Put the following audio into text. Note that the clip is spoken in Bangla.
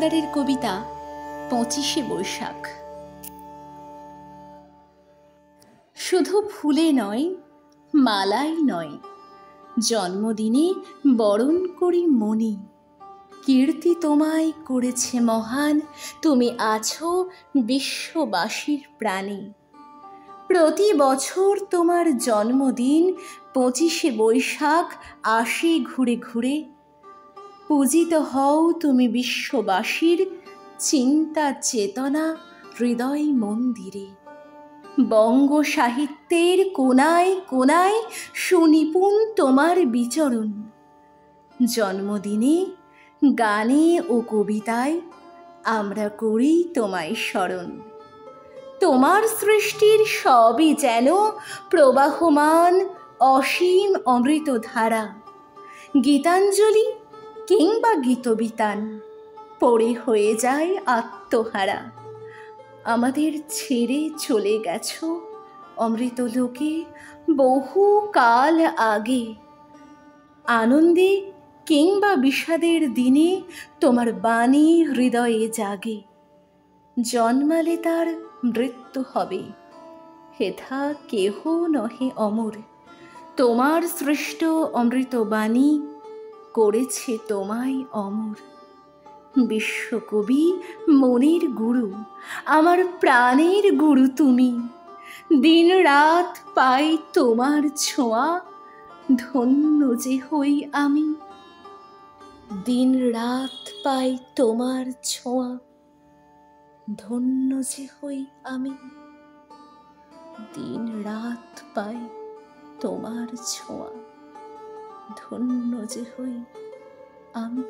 হালদারের কবিতা 25শে বৈশাখ। শুধু ফুলে নয়, মালাই নয়, জন্মদিনে বরণ করি মনি। কীর্তি তোমায় করেছে মহান, তুমি আছো বিশ্ববাসীর প্রাণে। প্রতি বছর তোমার জন্মদিন 25শে বৈশাখ আসে ঘুরে ঘুরে। পূজিত হও তুমি বিশ্ববাসীর চিন্তা চেতনা হৃদয় মন্দিরে। বঙ্গ সাহিত্যের কোনায় কোনায় সুনিপুণ তোমার বিচরণ। জন্মদিনে গানে ও কবিতায় আমরা করি তোমায় স্মরণ। তোমার সৃষ্টির সবই যেন প্রবাহমান অসীম অমৃতধারা। গীতাঞ্জলি কিংবা গীতবিতান পড়ে হয়ে যায় আত্মহারা। আমাদের ছেড়ে চলে গেছো অমৃতলোকে বহু কাল আগে। আনন্দে কিংবা বিষাদের দিনে তোমার বাণী হৃদয়ে জাগে। জন্মালে তার মৃত্যু হবে, হেথা কেহ নহে অমর। তোমার সৃষ্ট অমৃতবাণী করেছে তোমায় অমর। বিশ্বকবি মনের গুরু, আমার প্রাণের গুরু তুমি। দিন রাত পাই তোমার ছোঁয়া, ধন্য যে হই আমি। দিন রাত পাই তোমার ছোঁয়া, ধন্য যে হই আমি। দিন রাত পাই তোমার ছোঁয়া, ধন্য যে হই আমি।